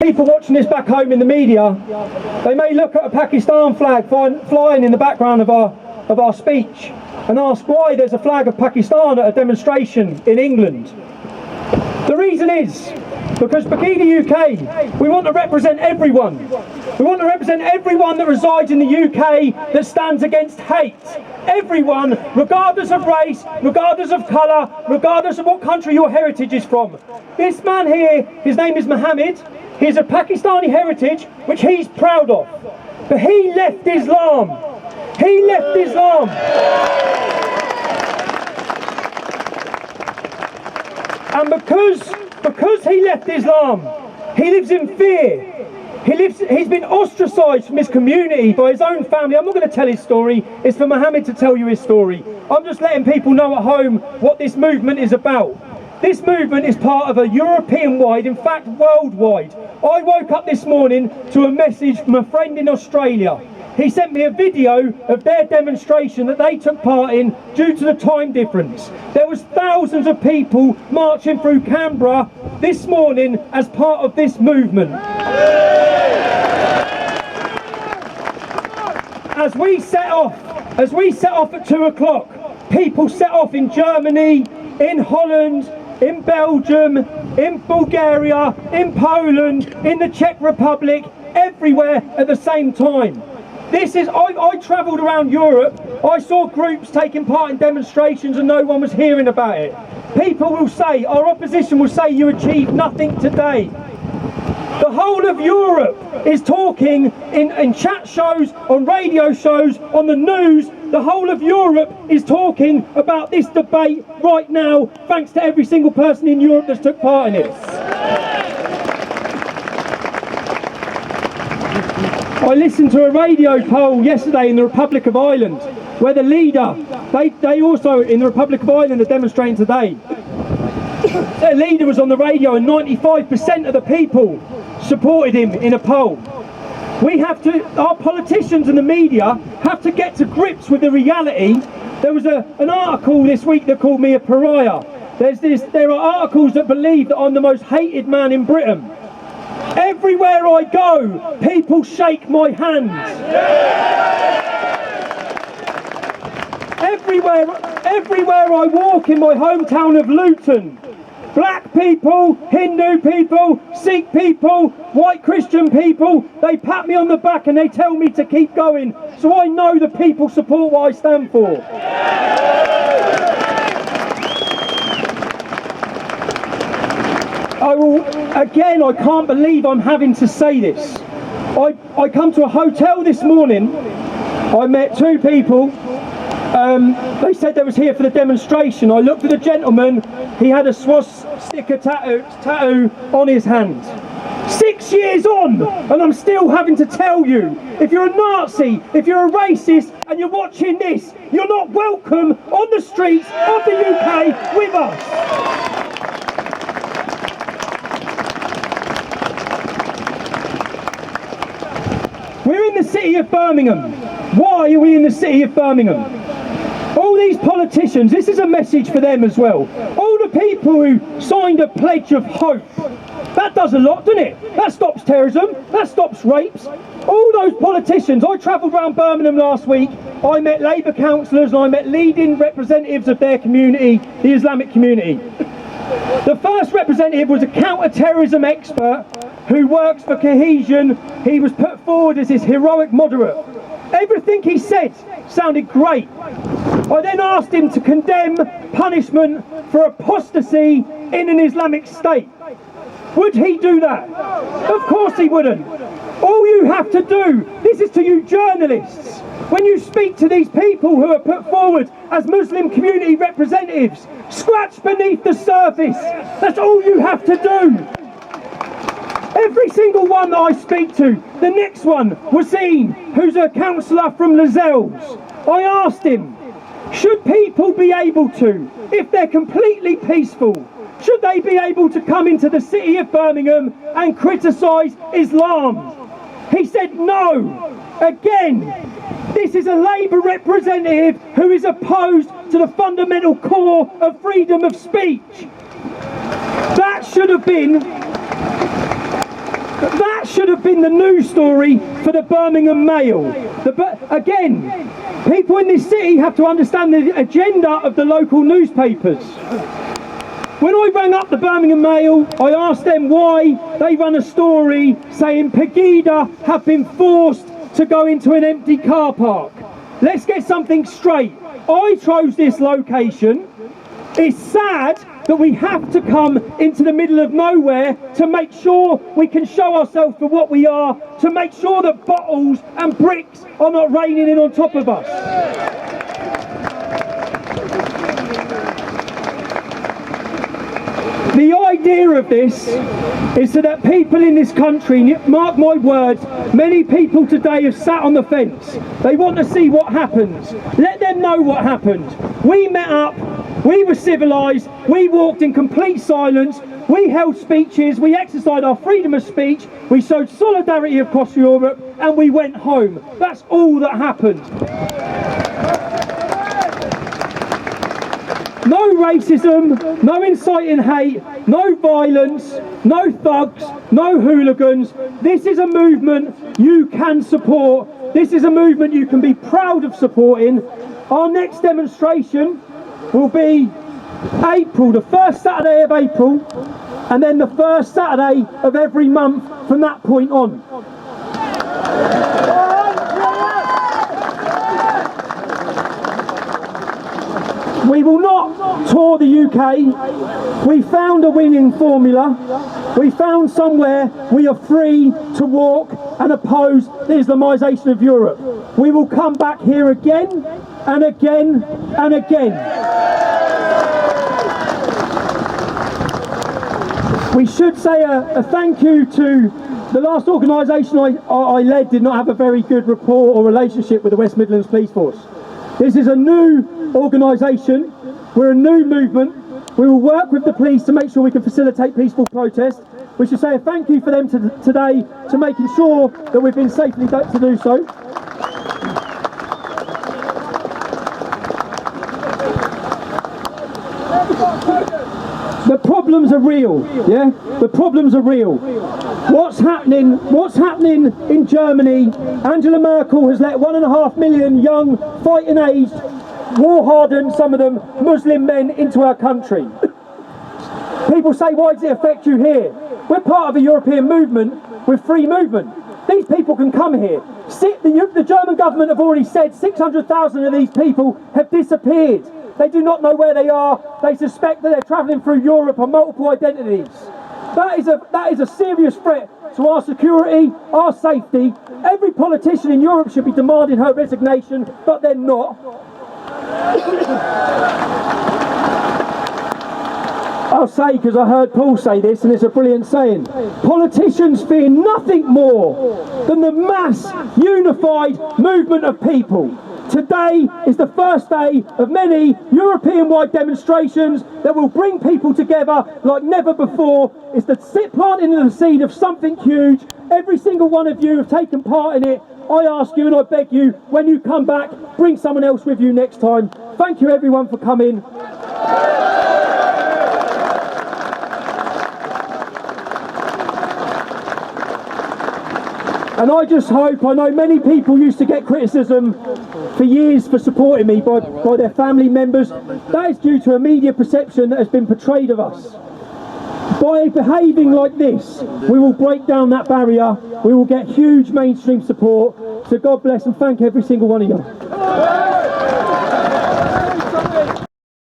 People watching this back home in the media, they may look at a Pakistan flag flying in the background of our speech and ask why there's a flag of Pakistan at a demonstration in England. The reason is because PEGIDA UK, we want to represent everyone. We want to represent everyone that resides in the UK that stands against hate. Everyone, regardless of race, regardless of colour, regardless of what country your heritage is from. This man here, his name is Mohammed. He has a Pakistani heritage, which he's proud of. But he left Islam. He left Islam. And because he left Islam, he lives in fear. He's been ostracised from his community by his own family. I'm not going to tell his story. It's for Mohammed to tell you his story. I'm just letting people know at home what this movement is about. This movement is part of a European-wide, in fact worldwide. I woke up this morning to a message from a friend in Australia. He sent me a video of their demonstration that they took part in due to the time difference. There was thousands of people marching through Canberra this morning as part of this movement. As we set off at 2 o'clock, people set off in Germany, in Holland, in Belgium, in Bulgaria, in Poland, in the Czech Republic, everywhere at the same time. I travelled around Europe, I saw groups taking part in demonstrations and no one was hearing about it. People will say, our opposition will say, you achieved nothing today. The whole of Europe is talking in chat shows, on radio shows, on the news. The whole of Europe is talking about this debate right now, thanks to every single person in Europe that's took part in it. I listened to a radio poll yesterday in the Republic of Ireland, where the leader, they also in the Republic of Ireland are demonstrating today. Their leader was on the radio and 95% of the people supported him in a poll. Our politicians and the media have to get to grips with the reality. There was an article this week that called me a pariah. There are articles that believe that I'm the most hated man in Britain. Everywhere I go, people shake my hand. Everywhere I walk in my hometown of Luton, black people, Hindu people, Sikh people, white Christian people, they pat me on the back and they tell me to keep going. So I know the people support what I stand for. I can't believe I'm having to say this. I come to a hotel this morning, I met two people, they said they was here for the demonstration. I looked at the gentleman, he had a swastika tattoo on his hand. 6 years on, and I'm still having to tell you, if you're a Nazi, if you're a racist, and you're watching this, you're not welcome on the streets of the UK with us. We're in the city of Birmingham. Why are we in the city of Birmingham? All these politicians, this is a message for them as well. All the people who signed a pledge of hope, that does a lot, doesn't it? That stops terrorism, that stops rapes. All those politicians, I travelled around Birmingham last week, I met Labour councillors and I met leading representatives of their community, the Islamic community. The first representative was a counter-terrorism expert who works for Cohesion. He was put forward as this heroic moderate. Everything he said sounded great. I then asked him to condemn punishment for apostasy in an Islamic state. Would he do that? Of course he wouldn't. All you have to do, this is to you journalists, when you speak to these people who are put forward as Muslim community representatives, scratch beneath the surface. That's all you have to do. Every single one that I speak to, the next one, Wasim, who's a councillor from Lascelles, I asked him, should people be able to, if they're completely peaceful, should they be able to come into the city of Birmingham and criticise Islam? He said no. Again, this is a Labour representative who is opposed to the fundamental core of freedom of speech. That should have been That should have been the news story for the Birmingham Mail. Again, people in this city have to understand the agenda of the local newspapers. When I rang up the Birmingham Mail, I asked them why they run a story saying PEGIDA have been forced to go into an empty car park. Let's get something straight. I chose this location. It's sad that we have to come into the middle of nowhere to make sure we can show ourselves for what we are, to make sure that bottles and bricks are not raining in on top of us. The idea of this is so that people in this country, mark my words, many people today have sat on the fence. They want to see what happens. Let them know what happened. We met up, we were civilised, we walked in complete silence, we held speeches, we exercised our freedom of speech, we showed solidarity across Europe, and we went home. That's all that happened. No racism, no inciting hate, no violence, no thugs, no hooligans. This is a movement you can support. This is a movement you can be proud of supporting. Our next demonstration will be April, the first Saturday of April, and then the first Saturday of every month from that point on. We will not tour the UK. We found a winning formula. We found somewhere we are free to walk and oppose the Islamisation of Europe. We will come back here again and again and again. We should say a thank you to the last organisation I led did not have a very good rapport or relationship with the West Midlands Police Force. This is a new organisation, we're a new movement. We will work with the police to make sure we can facilitate peaceful protest. We should say a thank you for them today to making sure that we've been safely to do so. The problems are real, yeah? The problems are real. What's happening in Germany? Angela Merkel has let 1.5 million young, fighting-aged, war-hardened, some of them Muslim men into our country. People say, why does it affect you here? We're part of a European movement with free movement. These people can come here. The German government have already said 600,000 of these people have disappeared. They do not know where they are. They suspect that they're travelling through Europe on multiple identities. That is a serious threat to our security, our safety. Every politician in Europe should be demanding her resignation, but they're not. I'll say, because I heard Paul say this, and it's a brilliant saying, politicians fear nothing more than the mass, unified movement of people. Today is the first day of many European-wide demonstrations that will bring people together like never before. It's the planting of the seed of something huge. Every single one of you have taken part in it. I ask you and I beg you, when you come back, bring someone else with you next time. Thank you everyone for coming. And I just hope, I know many people used to get criticism for years for supporting me by their family members. That is due to a media perception that has been portrayed of us. By behaving like this, we will break down that barrier. We will get huge mainstream support. So God bless and thank every single one of you.